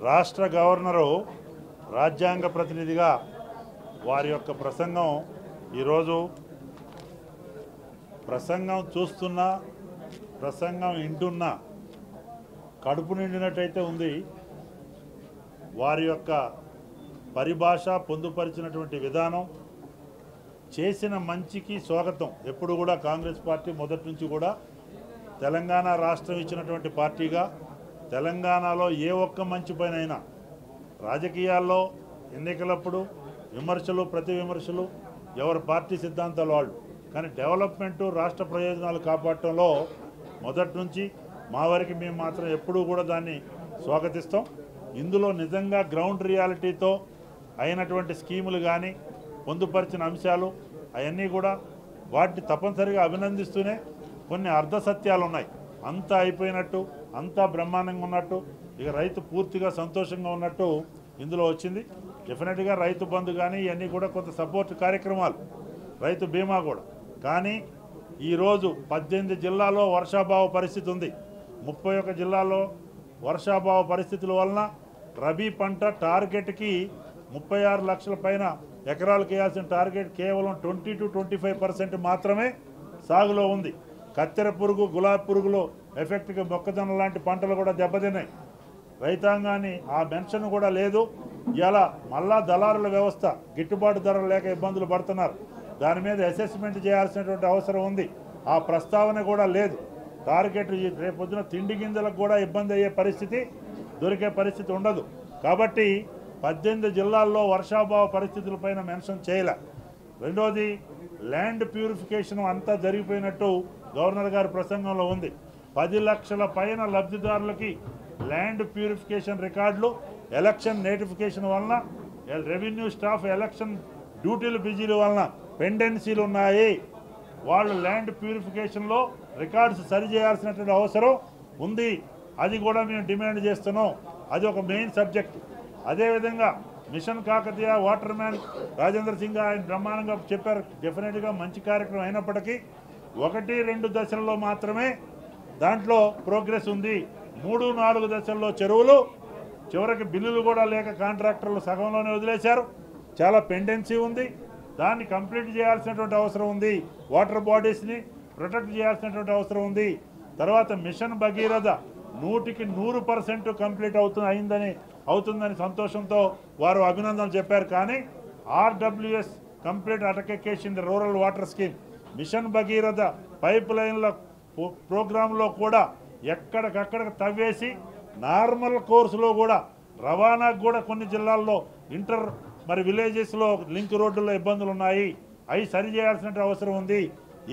రాష్ట్ర గవర్నరు రాజ్యాంగ ప్రతినిధిగా వారి యొక్క ప్రసంగం ఈరోజు ప్రసంగం చూస్తున్నా ప్రసంగం వింటున్నా కడుపు నిండినట్టయితే ఉంది. వారి యొక్క పరిభాష పొందుపరిచినటువంటి విధానం చేసిన మంచికి స్వాగతం. ఎప్పుడు కూడా కాంగ్రెస్ పార్టీ మొదటి నుంచి కూడా తెలంగాణ రాష్ట్రం ఇచ్చినటువంటి పార్టీగా తెలంగాణలో ఏ ఒక్క మంచి పైనైనా రాజకీయాల్లో ఎన్నికలప్పుడు విమర్శలు ప్రతి విమర్శలు ఎవరి పార్టీ సిద్ధాంతాలు వాళ్ళు, కానీ డెవలప్మెంటు రాష్ట్ర ప్రయోజనాలు కాపాడటంలో మొదటి నుంచి మా వరకు మేము మాత్రం ఎప్పుడూ కూడా దాన్ని స్వాగతిస్తాం. ఇందులో నిజంగా గ్రౌండ్ రియాలిటీతో అయినటువంటి స్కీములు కానీ పొందుపరిచిన అంశాలు అవన్నీ కూడా వాటిని తప్పనిసరిగా అభినందిస్తూనే కొన్ని అర్ధసత్యాలు ఉన్నాయి. అంతా అయిపోయినట్టు, అంతా బ్రహ్మాండంగా ఉన్నట్టు, ఇక రైతు పూర్తిగా సంతోషంగా ఉన్నట్టు ఇందులో వచ్చింది. డెఫినెట్గా రైతు బంధు కానీ ఇవన్నీ కూడా కొంత సపోర్ట్ కార్యక్రమాలు, రైతు బీమా కూడా. కానీ ఈరోజు 18 జిల్లాల్లో వర్షాభావ పరిస్థితి ఉంది. 31 జిల్లాల్లో వర్షాభావ పరిస్థితుల వలన రబీ పంట టార్గెట్కి 36 లక్షల పైన ఎకరాలకు వేయాల్సిన టార్గెట్ కేవలం 20 to 25% మాత్రమే సాగులో ఉంది. కత్తెర పురుగు, గులాబీ పురుగులో ఎఫెక్ట్గా మొక్కజొన్న లాంటి పంటలు కూడా దెబ్బతిన్నాయి. రైతాంగాన్ని ఆ మెన్షన్ కూడా లేదు. ఇలా మళ్ళా దళారుల వ్యవస్థ గిట్టుబాటు ధరలు లేక ఇబ్బందులు పడుతున్నారు. దాని మీద అసెస్మెంట్ చేయాల్సినటువంటి అవసరం ఉంది. ఆ ప్రస్తావన కూడా లేదు. టార్గెట్ రేపొద్దున తిండి గింజలకు కూడా ఇబ్బంది అయ్యే పరిస్థితి, దొరికే పరిస్థితి ఉండదు. కాబట్టి 18 జిల్లాల్లో వర్షాభావ పరిస్థితులపైన మెన్షన్ చేయలే. రెండోది, ల్యాండ్ ప్యూరిఫికేషన్ అంతా జరిగిపోయినట్టు గవర్నర్ గారి ప్రసంగంలో ఉంది. 10 లక్షల పైన లబ్ధిదారులకి ల్యాండ్ ప్యూరిఫికేషన్ రికార్డులు ఎలక్షన్ నోటిఫికేషన్ వలన, రెవెన్యూ స్టాఫ్ ఎలక్షన్ డ్యూటీలు బిజీల వలన పెండెన్సీలు ఉన్నాయి. వాళ్ళు ల్యాండ్ ప్యూరిఫికేషన్లో రికార్డ్స్ సరిచేయాల్సినటువంటి అవసరం ఉంది. అది కూడా మేము డిమాండ్ చేస్తున్నాం. అది ఒక మెయిన్ సబ్జెక్ట్. అదేవిధంగా mission Kakatiya water man Rajendra Singh ఆయన బ్రహ్మాండంగా చెప్పారు. డెఫినెట్గా మంచి కార్యక్రమం అయినప్పటికీ 1-2 దశల్లో మాత్రమే దాంట్లో ప్రోగ్రెస్ ఉంది. 3-4 దశల్లో చెరువులు చివరికి బిల్లులు కూడా లేక కాంట్రాక్టర్లు సగంలోనే వదిలేశారు. చాలా పెండెన్సీ ఉంది. దాన్ని కంప్లీట్ చేయాల్సినటువంటి అవసరం ఉంది. వాటర్ బాడీస్ని ప్రొటెక్ట్ చేయాల్సినటువంటి అవసరం ఉంది. తర్వాత మిషన్ భగీరథ 100% కంప్లీట్ అవుతుందని సంతోషంతో వారు అభినందనలు చెప్పారు. కానీ ఆర్డబ్ల్యూఎస్ కంప్లీట్ అటకెకేషన్ rural water scheme, mission Bhagiratha pipe లైన్ల ప్రోగ్రాంలో కూడా ఎక్కడికక్కడ తవ్వేసి నార్మల్ కోర్సులో కూడా రవాణాకు కూడా కొన్ని జిల్లాల్లో విలేజెస్లో లింక్ రోడ్డుల్లో ఇబ్బందులు ఉన్నాయి. అవి సరి చేయాల్సిన అవసరం ఉంది.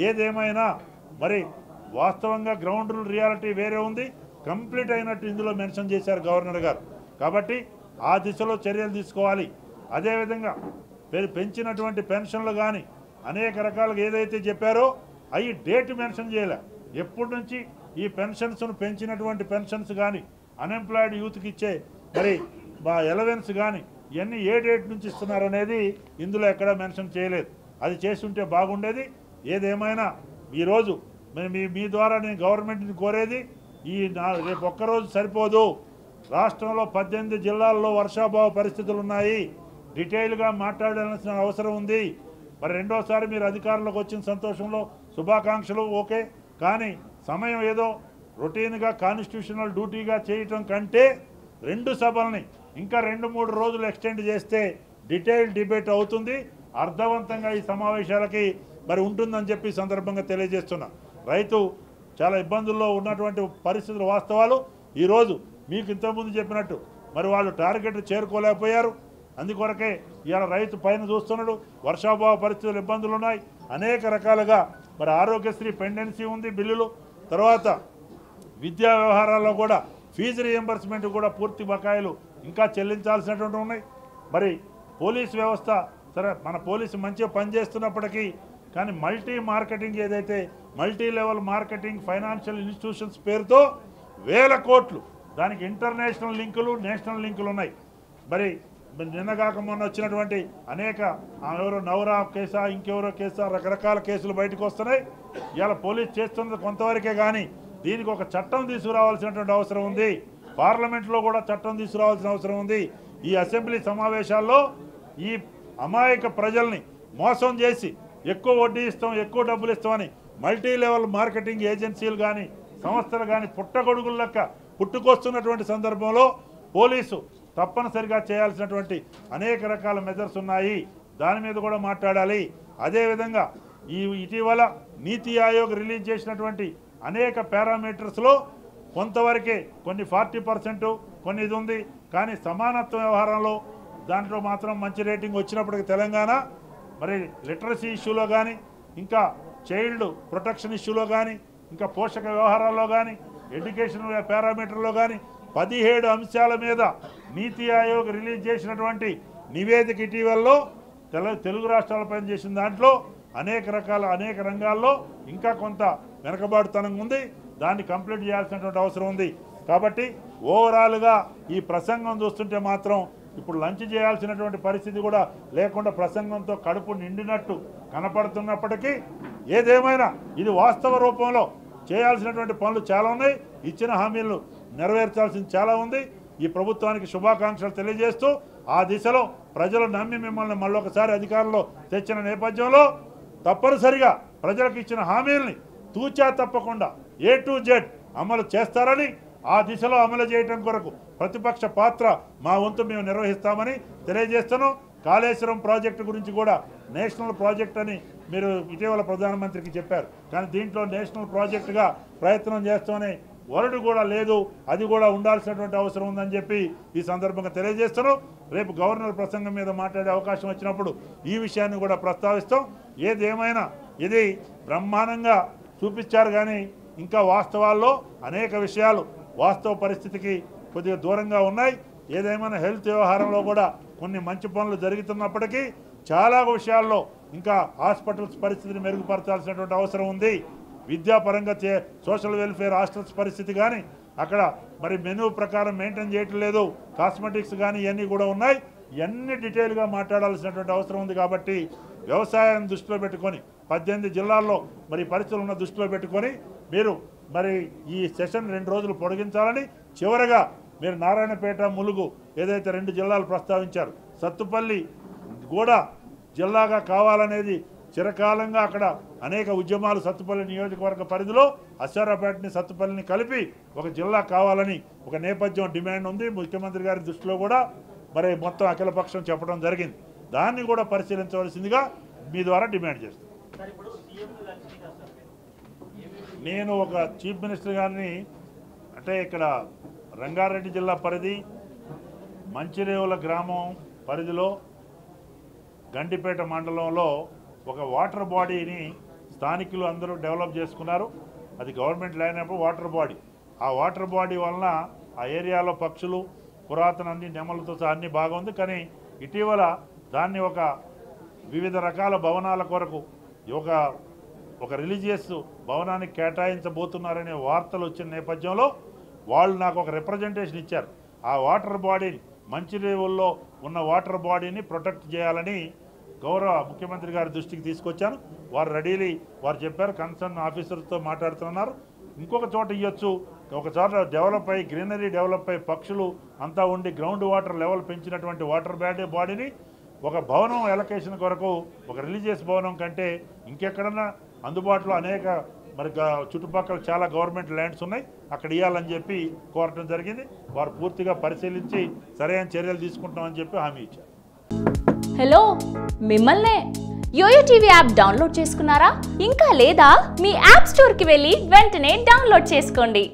ఏదేమైనా వాస్తవంగా గ్రౌండ్ రియాలిటీ వేరే ఉంది. కంప్లీట్ అయినట్టు ఇందులో మెన్షన్ చేశారు గవర్నర్ గారు. కాబట్టి ఆ దిశలో చర్యలు తీసుకోవాలి. అదేవిధంగా పెంచినటువంటి పెన్షన్లు కానీ అనేక రకాలుగా ఏదైతే చెప్పారో అవి డేట్ మెన్షన్ చేయలే. ఎప్పటి నుంచి ఈ పెన్షన్స్ను పెంచినటువంటి పెన్షన్స్ కానీ అన్ఎంప్లాయిడ్ యూత్కి ఇచ్చే ఎలవెన్స్ కానీ ఇవన్నీ ఏ డేట్ నుంచి ఇస్తున్నారు అనేది ఇందులో ఎక్కడా మెన్షన్ చేయలేదు. అది చేస్తుంటే బాగుండేది. ఏదేమైనా ఈరోజు మీ ద్వారా నేను గవర్నమెంట్ని కోరేది, రేపు ఒక్కరోజు సరిపోదు. రాష్ట్రంలో 18 జిల్లాల్లో వర్షాభావ పరిస్థితులు ఉన్నాయి. డీటెయిల్గా మాట్లాడాల్సిన అవసరం ఉంది. రెండోసారి మీరు అధికారంలోకి వచ్చిన సంతోషంలో శుభాకాంక్షలు, ఓకే. కానీ సమయం ఏదో రొటీన్గా కాన్స్టిట్యూషనల్ డ్యూటీగా చేయటం కంటే 2 సభల్ని ఇంకా 2-3 రోజులు ఎక్స్టెండ్ చేస్తే డీటెయిల్ డిబేట్ అవుతుంది. అర్థవంతంగా ఈ సమావేశాలకి ఉంటుందని చెప్పి సందర్భంగా తెలియజేస్తున్నా. రైతు చాలా ఇబ్బందుల్లో ఉన్నటువంటి పరిస్థితులు వాస్తవాలు. ఈరోజు మీకు ఇంతకుముందు చెప్పినట్టు వాళ్ళు టార్గెట్ చేరుకోలేకపోయారు. అందుకొరకే ఇవాళ రైతు పైన చూస్తున్నాడు. వర్షాభావ పరిస్థితులు ఇబ్బందులు ఉన్నాయి. అనేక రకాలుగా ఆరోగ్యశ్రీ పెండెన్సీ ఉంది బిల్లులు. తర్వాత విద్యా వ్యవహారాల్లో కూడా ఫీజు రియంబర్స్మెంట్ కూడా పూర్తి బకాయిలు ఇంకా చెల్లించాల్సినటువంటి ఉన్నాయి. పోలీస్ వ్యవస్థ సరే, మన పోలీసు మంచిగా పనిచేస్తున్నప్పటికీ కానీ మల్టీ మార్కెటింగ్ ఏదైతే multi level marketing financial institutions పేరుతో 1000 కోట్లు, దానికి ఇంటర్నేషనల్ లింకులు, నేషనల్ లింకులు ఉన్నాయి. నిన్నగాక మొన్న వచ్చినటువంటి అనేక ఎవరో నవరా కేసా, ఇంకెవరో కేసా, రకరకాల కేసులు బయటకు వస్తున్నాయి. ఇవాళ పోలీస్ చేస్తున్నది కొంతవరకే, కానీ దీనికి ఒక చట్టం తీసుకురావాల్సినటువంటి అవసరం ఉంది. పార్లమెంట్లో కూడా చట్టం తీసుకురావాల్సిన అవసరం ఉంది. ఈ అసెంబ్లీ సమావేశాల్లో ఈ అమాయక ప్రజల్ని మోసం చేసి ఎక్కువ వడ్డీ ఇస్తాం, ఎక్కువ డబ్బులు ఇస్తామని మల్టీ లెవెల్ మార్కెటింగ్ ఏజెన్సీలు కానీ సంస్థలు కానీ పుట్టగొడుగుల లెక్క పుట్టుకొస్తున్నటువంటి సందర్భంలో పోలీసు తప్పనిసరిగా చేయాల్సినటువంటి అనేక రకాల మెజర్స్ ఉన్నాయి. దాని మీద కూడా మాట్లాడాలి. అదేవిధంగా ఇటీవల నీతి ఆయోగ్ రిలీజ్ చేసినటువంటి అనేక పారామీటర్స్లో కొంతవరకే కొన్ని 40% కొన్ని ఇది ఉంది. కానీ సమానత్వ వ్యవహారంలో దాంట్లో మాత్రం మంచి రేటింగ్ వచ్చినప్పటికీ తెలంగాణ మరి లిటరసీ ఇష్యూలో కానీ, ఇంకా చైల్డ్ ప్రొటెక్షన్ ఇష్యూలో కానీ, ఇంకా పోషక వ్యవహారాల్లో కానీ, ఎడ్యుకేషన్ పారామీటర్లో కానీ 17 అంశాల మీద నీతి ఆయోగ్ రిలీజ్ చేసినటువంటి నివేదిక ఇటీవలలో తెలుగు రాష్ట్రాలపై చేసిన దాంట్లో అనేక రంగాల్లో ఇంకా కొంత వెనకబాటుతనం ఉంది. దాన్ని కంప్లీట్ చేయాల్సినటువంటి అవసరం ఉంది. కాబట్టి ఓవరాల్గా ఈ ప్రసంగం చూస్తుంటే మాత్రం ఇప్పుడు లంచ్ చేయాల్సినటువంటి పరిస్థితి కూడా లేకుండా ప్రసంగంతో కడుపు నిండినట్టు కనపడుతున్నప్పటికీ ఏదేమైనా ఇది వాస్తవ రూపంలో చేయాల్సినటువంటి పనులు చాలా ఉన్నాయి. ఇచ్చిన హామీలను నెరవేర్చాల్సింది చాలా ఉంది. ఈ ప్రభుత్వానికి శుభాకాంక్షలు తెలియజేస్తూ ఆ దిశలో ప్రజలు నమ్మి మిమ్మల్ని మళ్ళొకసారి అధికారంలో తెచ్చిన నేపథ్యంలో తప్పనిసరిగా ప్రజలకు ఇచ్చిన హామీల్ని తూచా తప్పకుండా A to Z అమలు చేస్తారని, ఆ దిశలో అమలు చేయడం కొరకు ప్రతిపక్ష పాత్ర మా వంతు మేము నిర్వహిస్తామని తెలియజేస్తాను. కాళేశ్వరం ప్రాజెక్టు గురించి కూడా నేషనల్ ప్రాజెక్ట్ అని మీరు ఇటీవల ప్రధానమంత్రికి చెప్పారు. కానీ దీంట్లో నేషనల్ ప్రాజెక్టుగా ప్రయత్నం చేస్తామని వర్డ్ కూడా లేదు. అది కూడా ఉండాల్సినటువంటి అవసరం ఉందని చెప్పి ఈ సందర్భంగా తెలియజేస్తున్నాం. రేపు గవర్నర్ ప్రసంగం మీద మాట్లాడే అవకాశం వచ్చినప్పుడు ఈ విషయాన్ని కూడా ప్రస్తావిస్తాం. ఏదేమైనా ఇది బ్రహ్మాండంగా చూపించారు కానీ ఇంకా వాస్తవాల్లో అనేక విషయాలు వాస్తవ పరిస్థితికి కొద్దిగా దూరంగా ఉన్నాయి. ఏదేమైనా హెల్త్ వ్యవహారంలో కూడా కొన్ని మంచి పనులు జరుగుతున్నప్పటికీ చాలా విషయాల్లో ఇంకా హాస్పిటల్స్ పరిస్థితిని మెరుగుపరచాల్సినటువంటి అవసరం ఉంది. విద్యాపరంగా సోషల్ వెల్ఫేర్ హాస్టల్స్ పరిస్థితి కానీ అక్కడ మరి మెనూ ప్రకారం మెయింటైన్ చేయటం లేదు. కాస్మెటిక్స్ కానీ ఇవన్నీ కూడా ఉన్నాయి. ఇవన్నీ డీటెయిల్గా మాట్లాడాల్సినటువంటి అవసరం ఉంది. కాబట్టి వ్యవసాయాన్ని దృష్టిలో పెట్టుకొని 18 జిల్లాల్లో మరి పరిస్థితులు ఉన్న దృష్టిలో పెట్టుకొని మీరు మరి ఈ సెషన్ 2 రోజులు పొడిగించాలని, చివరగా మీరు నారాయణపేట, ములుగు ఏదైతే 2 జిల్లాలు ప్రస్తావించారు, సత్తుపల్లి కూడా జిల్లాగా కావాలనేది చిరకాలంగా అక్కడ అనేక ఉద్యమాలు సత్తుపల్లి నియోజకవర్గ పరిధిలో అశ్వారాపేటని సత్తుపల్లిని కలిపి ఒక జిల్లా కావాలని ఒక నేపథ్యం డిమాండ్ ఉంది. ముఖ్యమంత్రి గారి దృష్టిలో కూడా మరి మొత్తం అఖిలపక్షం చెప్పడం జరిగింది. దాన్ని కూడా పరిశీలించవలసిందిగా మీ ద్వారా డిమాండ్ చేస్తాను. నేను ఒక చీఫ్ మినిస్టర్ గారిని అంటే ఇక్కడ రంగారెడ్డి జిల్లా పరిధి మంచిరేవుల గ్రామం పరిధిలో గండిపేట మండలంలో ఒక వాటర్ బాడీని స్థానికులు అందరూ డెవలప్ చేసుకున్నారు. అది గవర్నమెంట్ ల్యాండ్ వాటర్ బాడీ. ఆ వాటర్ బాడీ వలన ఆ ఏరియాలో పక్షులు, పురాతన అన్ని నెమలతో సహా అన్ని బాగుంది. కానీ ఇటీవల దాన్ని ఒక వివిధ రకాల భవనాల కొరకు ఒక రిలీజియస్ భవనానికి కేటాయించబోతున్నారనే వార్తలు వచ్చిన నేపథ్యంలో వాళ్ళు నాకు ఒక రిప్రజెంటేషన్ ఇచ్చారు. ఆ వాటర్ బాడీని మంచిరేవుల్లో ఉన్న వాటర్ బాడీని ప్రొటెక్ట్ చేయాలని గౌరవ ముఖ్యమంత్రి గారి దృష్టికి తీసుకొచ్చాను. వారు చెప్పారు, కన్సర్న్ ఆఫీసర్స్తో మాట్లాడుతున్నారు. ఇంకొక చోట ఇవ్వచ్చు, ఒక చోట డెవలప్ అయ్యి గ్రీనరీ డెవలప్ అయ్యి పక్షులు అంతా ఉండి గ్రౌండ్ వాటర్ లెవెల్ పెంచినటువంటి వాటర్ బాడీని ఒక భవనం ఎలకేషన్ కొరకు ఒక రిలీజియస్ భవనం కంటే ఇంకెక్కడన్నా అందుబాటులో అనేక మరి చుట్టుపక్కల చాలా గవర్నమెంట్ ల్యాండ్స్ ఉన్నాయి, అక్కడ ఇవ్వాలని చెప్పి కోరటం జరిగింది. వారు పూర్తిగా పరిశీలించి సరైన చర్యలు తీసుకుంటామని చెప్పి హామీ ఇచ్చారు. హలో, మిమ్మల్నే యోయో టీవీ యాప్ డౌన్లోడ్ చేసుకున్నారా? ఇంకా లేదా? మీ యాప్ స్టోర్కి వెళ్ళి వెంటనే డౌన్లోడ్ చేసుకోండి.